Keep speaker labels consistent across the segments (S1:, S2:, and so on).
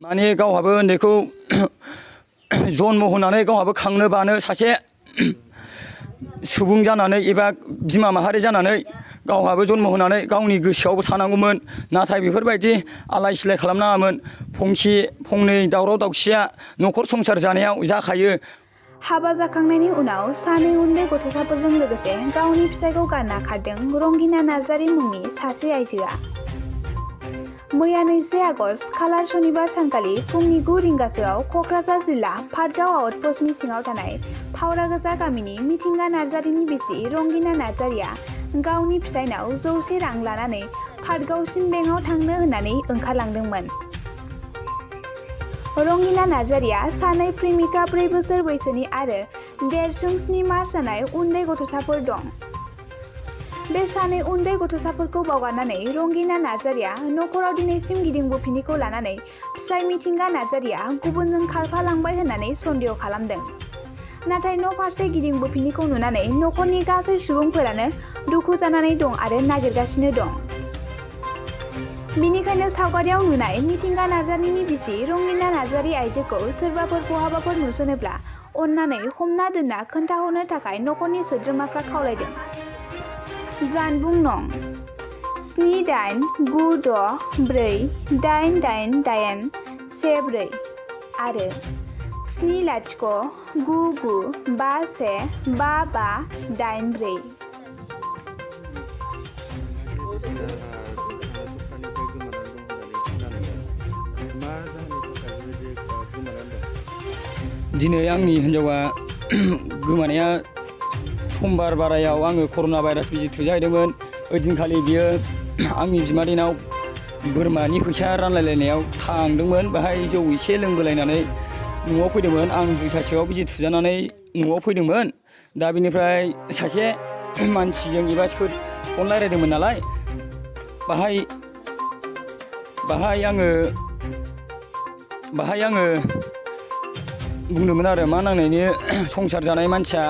S1: माने गावहाबो उन्दैखौ जन्म होनानै गावहाबो खांनो बानो सासे सुबुं जानानै एबा बिमा माहारि जानानै गावहाबो जन्म होनानै गावनि गोसोआवबो थानांगौमोन। नाथाय बेफोरबायदि आलाय सिलाय खालामनाङामोन। फंसे फंनै दावराव दावसिया न'खर संसार जानायाव जाखायो।
S2: हाबा जाखांनायनि उनाव सानै उन्दै गथ'साफोरजों लोगोसे गावनि फिसायखौ गारना खारदों रंगिना नार्जारी मुंनि सासे आइजोआ। मैया 2 आगस्ट खालार सनिबार सानखालि फुंनि 9 रिंगासोआव क'क्राझार जिल्ला पाटगाव आउटप'स्टनि सिङाव थानाय फावरागोजा गामिनि मिथिंगा नार्जारीनि बिसि रंगिना नार्जारीया गावनि फिसायनाव 100 रां लानानै पाटगावसिम बेंकआव थांनो होननानै ओंखारलांदोंमोन। रंगिना नार्जारीया सानै प्रेमिका 4 बोसोर बैसोनि आरो देरसुं 7 मार्च जानाय उन्दै गथ'साफोर दं। बे सानै उन्दै गथ'साफोरखौ बावगारनानै रंगिना नार्जारीया न'खराव दिनैसिम गिदिंबोफिनिखौ लानानै फिसाय मिथिंगा नार्जारीया गुबुनजों खारफालांबाय होननानै सन्देह खालामदों। नाथाय न' फारसे गिदिंबोफिनिखौ नुनानै न'खरनि गासै सुबुंफोरानो दुखु जानानै दं आरो नागिरगासिनो दं। बिनिखायनो सावगारियाव नुनाय मिथिंगा नार्जारीनि बिसि रंगिना नार्जारी आइजोखौ सोरबाफोर बहाबाफोर नुसनोब्ला अन्नानै हमना दोनना खोन्थाहरनो थाखाय न'खरनि सोद्रोमाफ्रा खावलायदों। जानबुं नं 7896488814 आरो 7099515584।
S1: दिनै आंनि हिन्जावा गोमानाया समबार बारायाव आङो कर'ना भाइरास बिजि थुजाहैदोंमोन। ओइदिनखालि बियो आंनि बिमादैनाव बोरमानि फैसा रानलायलायनायाव थांदोंमोन। बाहाय जौ एसे लोंबोलायनानै न'आव फैदोंमोन। आं 2थासोआव बिजि थुजानानै न'आव फैदोंमोन। दा बिनिफ्राय सासे मानसिजों एबा फन रायलायदोंमोन नालाय बाहाय आङो बुंदोंमोन आरो मा नांनायनि संसार जानाय मानसिया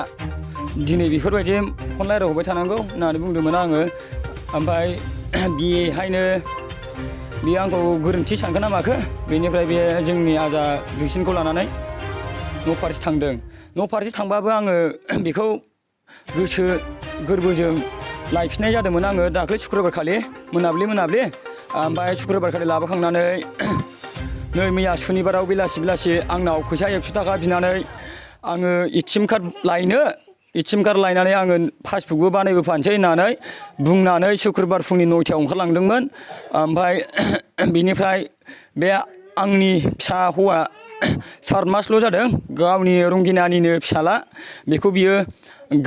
S1: दिनै बेफोरबायदि फन रायलायहरबाय थानांगौ होननानै बुंदोंमोन आङो। ओमफ्राय बेहायनो बियो आंखौ गोरोन्थि सानखो ना माखो बेनिफ्राय बे जोंनि आजा दुइसिनखौ लानानै न' फारसे थांदों। न' फारसे थांबाबो आङो बेखौ गोसो गोरबोजों लायफिननाय जादोंमोन। आङो दाख्लै सुक्रुबार खालि मोनाब्लि ओमफ्राय सुक्रुबार खालि लाबोखांनानै नै मैया सुनिबाराव बेलासि आंनाव फैसा 100 थाखा बिनानै आङो एटिएम कार्ड लायनानै आङो पासबुकबो बानायबोफानोसै होननानै बुंनानै सुक्रुबार फुंनि 9थायाव ओंखारलांदोंमोन। ओमफ्राय बिनिफ्राय बे आंनि फिसा हौवा 4 मासल' जादों, गावनि रंगिनानिनो फिसाला, बेखौ बियो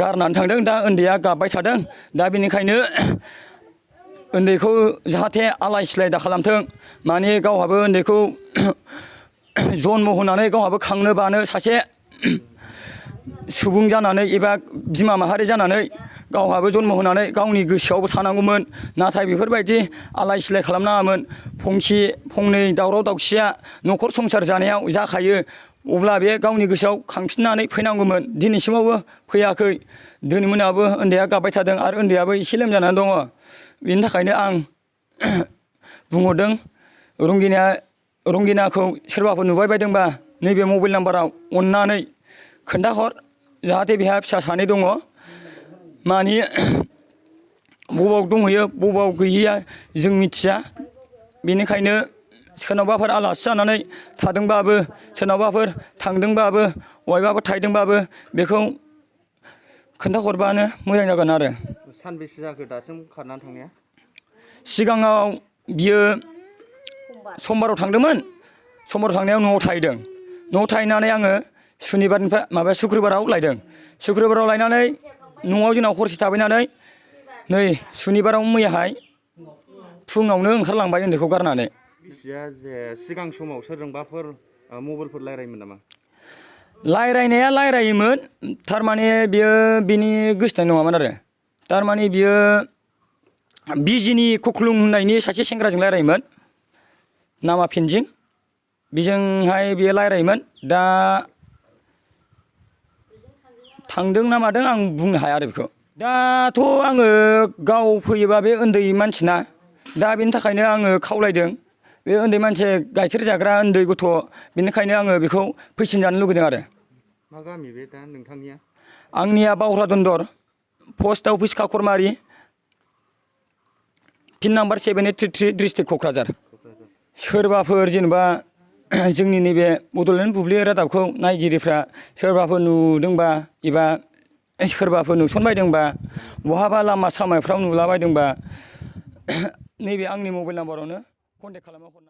S1: गारनानै थांदों। दा उन्दैया गाबबाय थादों। दा बेनिखायनो उन्दैखौ जाहाथे आलाय सिलाय दा खालामथों। माने गावहाबो उन्दैखौ जन्म होनानै गावहाबो खांनो बानो सासे सुबुं जानानै एबा बिमा माहारि जानानै गावहाबो जन्म होनानै गावनि गोसोआवबो थानांगौमोन। नाथाय बेफोरबायदि आलाय सिलाय खालामनाङामोन। फंसे फंनै दावराव दावसिया न'खर संसार जानायाव जाखायो। अब्ला बे गावनि गोसोआव खांफिननानै फैनांगौमोन। दिनैसिमावबो फैयाखै। दिनै मोनाबो उन्दैया गाबबाय थादों आरो उन्दैयाबो एसे लोमजानानै दङ। बेनि थाखायनो आं बुंहरदों रंगिनाखौ सोरबाफोर नुबाय बायदोंबा नैबे मबाइल नाम्बाराव अन्नानै खोन्थाहर, जाहाथे बेहा फिसा 2 दङ। माने बबाव दंहैयो बबाव गैहैया जों मिथिया। बेनिखायनो सोरनावबाफोर आलासि जानानै थादोंबाबो, सोरनावबाफोर थांदोंबाबो, बहायबाफोर थाहैदोंबाबो बेखौ खोन्थाहरबानो मोजां जागोन आरो।
S3: सानबेसे जाखो दासिम खारनानै थांनाया?
S1: सिगाङाव बियो समबाराव थांदोंमोन। समबाराव थांनायाव न'आव थाहैदों। न'आव थाहैनानै आङो सुक्रुबाराव लायदों। सुक्रुबाराव लायनानै न'आव जोंनाव हरसे थाफैनानै नै सुनिबाराव मैयाहाय फुङावनो ओंखारलांबाय उन्दैखौ गारनानै।
S3: बिसिया जे सिगां समाव सोरजोंबाफोर मबाइलफोर रायलायोमोन नामा?
S1: रायलायनाया रायलायोमोन। थारमाने बियो बिनि गोसोथोनाय नङामोन आरो। थारमाने बियो बिजिनि खुख्लुं होननायनि सासे सेंग्राजों रायलायोमोन, नामा फेन्जिं। बेजोंहाय बियो रायलायोमोन। दा थांदों ना मादों आं बुंनो हाया आरो बेखौ। दाथ' आङो गाव फैयोबा बे उन्दै मानसिना, दा बेनि थाखायनो आङो खावलायदों बे उन्दै मानसि गाइखेर जाग्रा उन्दै गथ' बेनिखायनो आङो बेखौ फैसिन जानो लुगैदों आरो।
S3: मा गामि बे दा नोंथांनिया?
S1: आंनिया बावरा दन्दर post office Kakharmari pin number 7833 district Kokrajhar. सोरबाफोर जेनेबा जोंनि नैबे बड'लेण्ड बुब्लि रादाबखौ नायगिरिफ्रा सोरबाफोर नुदोंबा एबा सोरबाफोर नुसनबायदोंबा बहाबा लामा सामाफ्राव नुलाबायदोंबा नैबे आंनि मबाइल नाम्बारावनो कन्टेक्ट खालामना हरनो